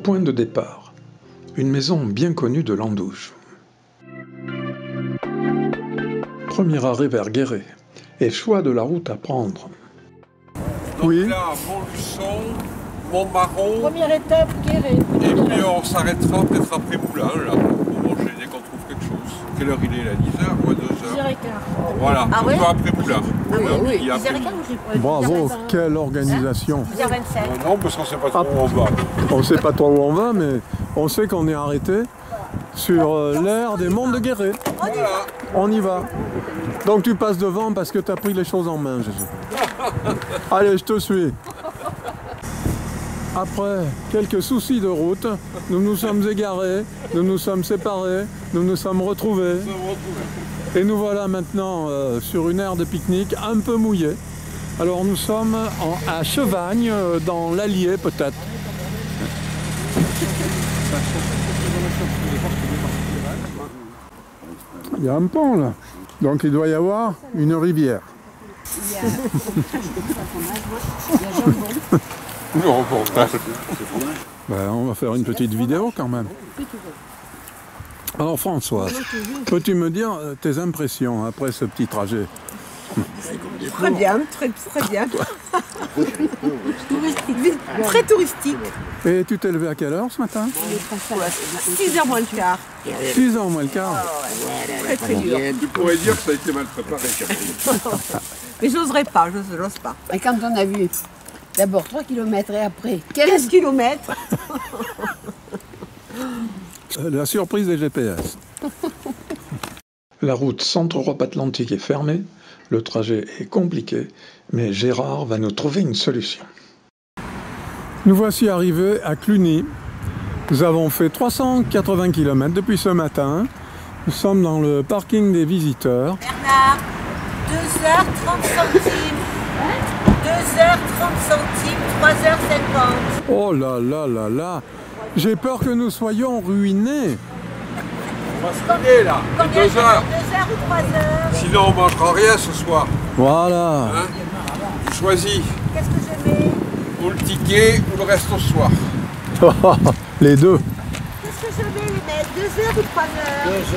point de départ, une maison bien connue de l'Anduge. Premier arrêt vers Guéret, et choix de la route à prendre. Donc oui. Là, Montluçon, Montmarron. Première étape, Guéret. Et puis on s'arrêtera peut-être après Moulins, là, pour manger dès qu'on trouve quelque chose. Quelle heure il est là? 10h ou 2h? 10h15. Voilà, ah on ouais va après Moulins. Ah oui, oui. 10h15. Bravo, quelle organisation. 10h27. Non, parce qu'on ne sait pas trop où on va. On ne sait pas trop où on va, mais on sait qu'on est arrêté sur l'aire des monts de Guéret. Voilà. On y va. Donc tu passes devant parce que tu as pris les choses en main, Jésus. Allez, je te suis. Après quelques soucis de route, nous nous sommes égarés, nous nous sommes séparés, nous nous sommes retrouvés. Et nous voilà maintenant sur une aire de pique-nique un peu mouillée. Alors nous sommes à Chevagne, dans l'Allier peut-être. Il y a un pont là, donc il doit y avoir une rivière. Non, bon, Ben, on va faire une petite vidéo quand même. Alors Françoise, peux-tu me dire tes impressions après ce petit trajet? Très bien, très bien. Très touristique. Et tu t'es levé à quelle heure ce matin? 6h moins le quart. 6h moins le quart. Très dur. Tu pourrais dire que ça a été mal préparé, Mais j'oserais pas, j'ose pas. Et quand on a vu d'abord 3 km et après 15 km. La surprise des GPS. La route Centre-Europe-Atlantique est fermée, le trajet est compliqué, mais Gérard va nous trouver une solution. Nous voici arrivés à Cluny. Nous avons fait 380 km depuis ce matin. Nous sommes dans le parking des visiteurs. Bernard, 2h30 centimes. 2h30 centimes, 3h50. Oh là là là là! J'ai peur que nous soyons ruinés. On va se ruiner là, 2 heures. 2h ou 3h? Sinon on ne mangera rien ce soir. Voilà. Hein? Tu choisis. Qu'est-ce que je mets? Ou le ticket ou le resto ce soir. Les deux. Qu'est-ce que je vais les mettre? 2h ou 3h? 2h.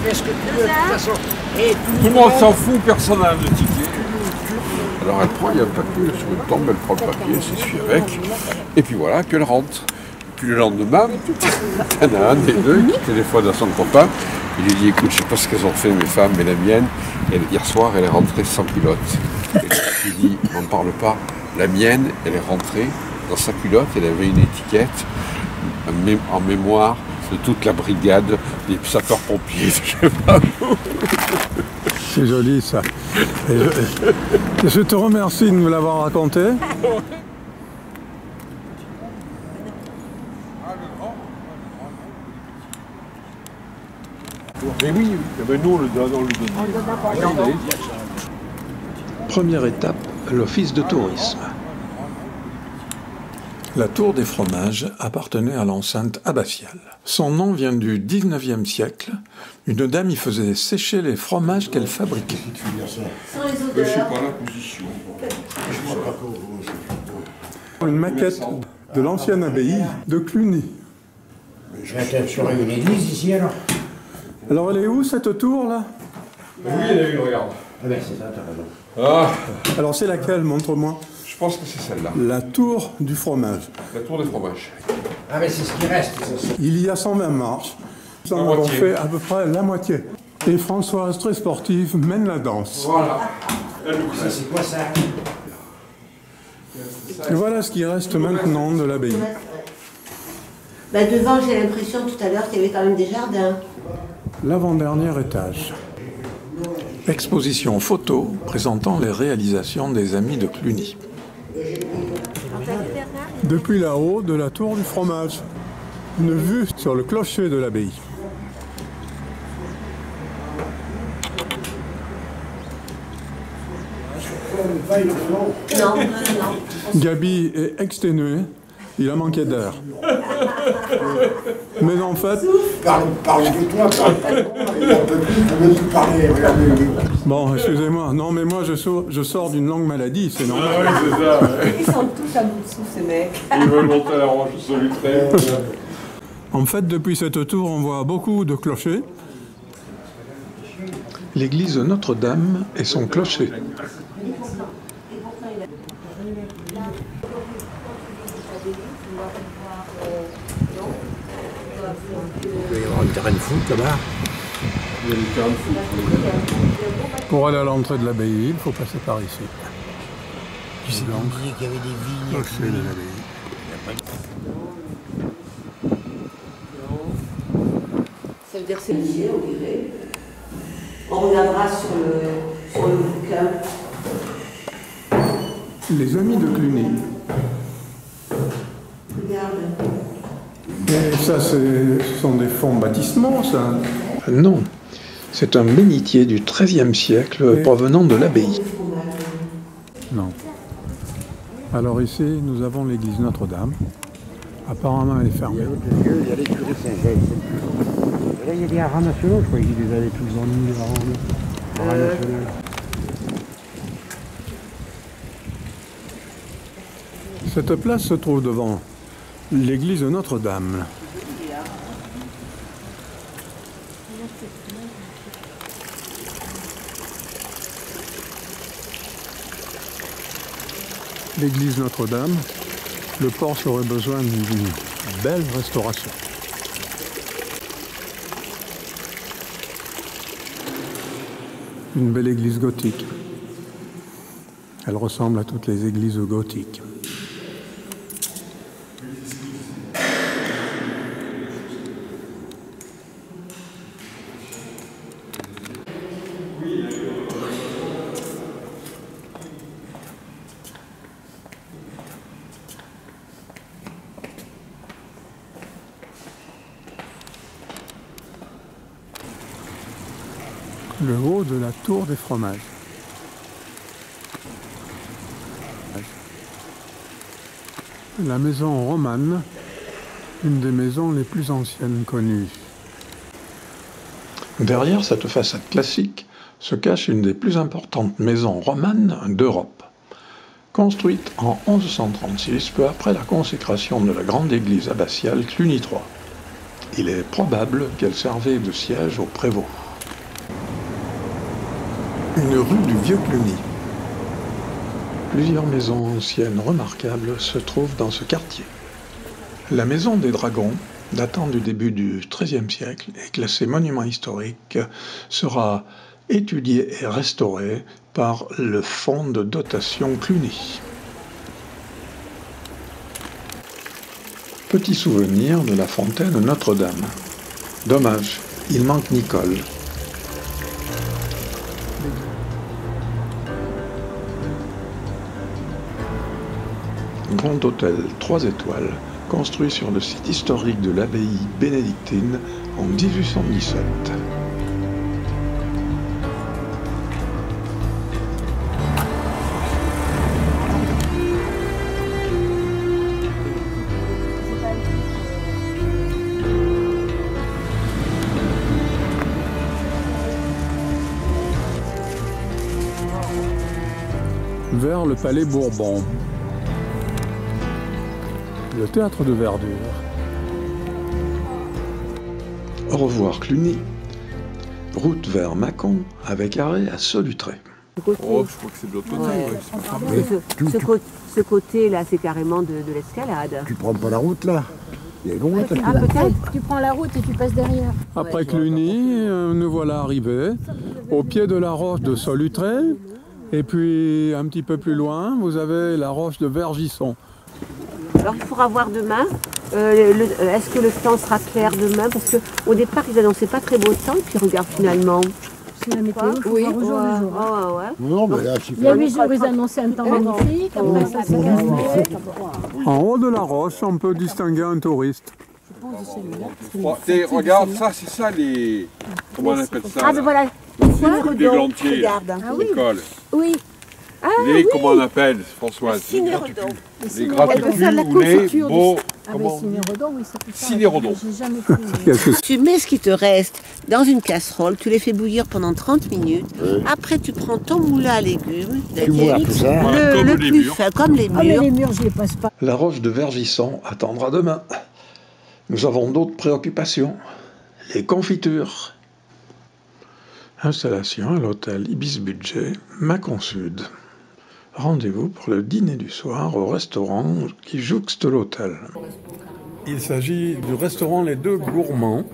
Fais ce que tu veux, de toute façon. Et Tout le monde s'en fout, personne n'a de ticket. Alors elle prend, il y a le papier sur une tombe, elle prend le papier, elle s'essuie avec. Et puis voilà, qu'elle rentre. Puis le lendemain, il y en a un des deux qui téléphone à son copain. Il lui dit, écoute, je ne sais pas ce qu'elles ont fait mes femmes, mais la mienne, hier soir, elle est rentrée sans culotte. Et il dit, n'en parle pas. La mienne, elle est rentrée dans sa culotte, elle avait une étiquette en mémoire de toute la brigade des sapeurs-pompiers. Je sais pas. C'est joli ça. Et je te remercie de me l'avoir raconté. Mais oui, nous on le donne, Regardez. Première étape, l'office de tourisme. La tour des fromages appartenait à l'enceinte abbatiale. Son nom vient du 19e siècle. Une dame y faisait sécher les fromages qu'elle fabriquait. Je sais pas la position. Une maquette de l'ancienne abbaye de Cluny. je vais être sur une église ici alors. Alors elle est où cette tour là? Oui, il y en a une, regarde. Ah ben c'est ça, t'as raison. Ah, Alors c'est laquelle? Montre-moi. je pense que c'est celle-là. La tour du fromage. La tour des fromages. Ah ben c'est ce qui reste, ça. Il y a 120 marches. Nous en avons moitié. fait à peu près la moitié. Et Françoise, très sportive, mène la danse. Voilà. Ça c'est quoi ça? Et voilà ce qui reste maintenant de l'abbaye. Bah devant, j'ai l'impression tout à l'heure qu'il y avait quand même des jardins. L'avant-dernier étage. Exposition photo présentant les réalisations des amis de Cluny. Depuis là-haut de la tour du fromage. Une vue sur le clocher de l'abbaye. Non. Gabi est exténué. Il a manqué d'air. Mais en fait... Parle de toi, parle pas de moi. Il en peut plus, il peut même plus parler. Regardez. Bon, excusez-moi. Non, mais moi, je sors d'une longue maladie, c'est normal. Ah oui, c'est ça. Ouais. Ils sont tous à bout de souffle, ces mecs. Ils veulent monter à la roche solitaire. En fait, depuis cette tour, on voit beaucoup de clochers. L'église Notre-Dame et son clocher. Il va y avoir un terrain de foot là-bas. Il y a des terrains de foot. Pour aller à l'entrée de l'abbaye, il faut passer par ici. Tu sais, on disait qu'il y avait des vignes. Clocher de l'abbaye. Ça veut dire que c'est lié, on dirait. On regardera sur le bouquin. Les amis de Cluny. Regarde. Et ça, ce sont des fonds baptismaux, ça. Non, c'est un bénitier du XIIIe siècle provenant de l'abbaye. Non. Alors ici, nous avons l'église Notre-Dame. Apparemment, elle est fermée. Il y a les curés Saint-Jacques. Là, il y a des haras nationaux, je crois qu'ils les avaient tous en ligne. Haras nationaux. Cette place se trouve devant l'église Notre-Dame. L'église Notre-Dame, le port aurait besoin d'une belle restauration. Une belle église gothique. Elle ressemble à toutes les églises gothiques. Le haut de la tour des fromages. La maison romane, une des maisons les plus anciennes connues. Derrière cette façade classique se cache une des plus importantes maisons romanes d'Europe. Construite en 1136, peu après la consécration de la grande église abbatiale Cluny III. Il est probable qu'elle servait de siège au prévôt. Une rue du Vieux-Cluny. Plusieurs maisons anciennes remarquables se trouvent dans ce quartier. La maison des Dragons, datant du début du XIIIe siècle et classée monument historique, sera étudiée et restaurée par le fonds de dotation Cluny. Petit souvenir de la fontaine Notre-Dame. Dommage, il manque Nicole. Grand hôtel 3 étoiles, construit sur le site historique de l'abbaye bénédictine en 1817. Vers le palais Bourbon. Le théâtre de verdure. Au revoir Cluny. Route vers Mâcon avec arrêt à Solutré. Oh, je crois que c'est de l'autre côté. Ouais. Ce côté-là, c'est carrément de l'escalade. Tu prends pas la route là? Il est long là, Ah, peut-être. Tu prends la route et tu passes derrière. Après Cluny, nous voilà arrivés au pied de la roche de Solutré. Et puis, un petit peu plus loin, vous avez la roche de Vergisson. Alors il faudra voir demain, est-ce que le temps sera clair demain? Parce qu'au départ, ils annonçaient pas très beau temps, puis regarde finalement. C'est la météo, il faut Oui, voir au jour le jour. ouais. Non, mais là, Il y a 8 jours, ils annonçaient un temps magnifique. Après, ça s'est calmé. En haut de la roche, on peut distinguer un touriste. Oh, regarde, ça, c'est ça les. Comment on appelle ça? Ah ben voilà, Des glantiers, regarde. Nicole. Oui. Les, comment on appelle, Françoise? Cinérodon. Les gratucules ou les beaux. Ah ben Cinérodon, oui, ça fait ça. Cinérodon. J'ai jamais connu. Tu mets ce qui te reste dans une casserole, tu les fais bouillir pendant 30 minutes. Après, tu prends ton moulin à légumes, tout ça. Comme le les plus murs. fin, comme les Ah mais murs. les murs, je les passe pas. La roche de Vergisson attendra demain. Nous avons d'autres préoccupations. Les confitures. Installation à l'hôtel Ibis Budget, Mâcon Sud. Rendez-vous pour le dîner du soir au restaurant qui jouxte l'hôtel. Il s'agit du restaurant Les Deux Gourmands,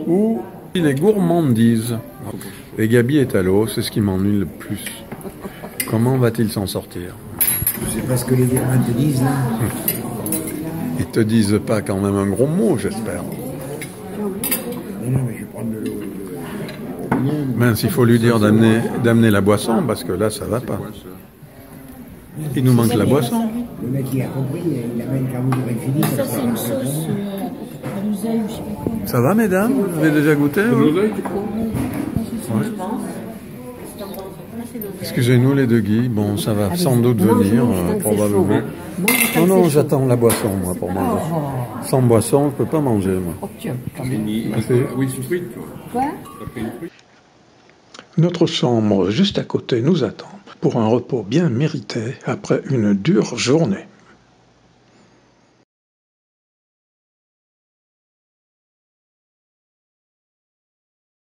ou les gourmandises. Et Gabi est à l'eau, c'est ce qui m'ennuie le plus. Comment va-t-il s'en sortir? C'est pas ce que les gamins te disent, là. Ils te disent pas quand même un gros mot, j'espère. Non, mais je vais prendre de l'eau. Mince, il faut lui dire d'amener la boisson, parce que là, ça va pas. Il nous manque la boisson. Le mec, il a compris, il amène quand vous aurez fini. Ça, c'est une sauce à l'oseille, je sais pas quoi. Ça va, mesdames? Vous avez déjà goûté? L'oseille, tu crois? Excusez-nous les deux Guy, bon ça va sans doute venir, probablement. Non, j'attends la boisson moi pour manger. Sans boisson, je peux pas manger moi. Oui, sous frite, toi. Notre chambre juste à côté nous attend pour un repos bien mérité après une dure journée.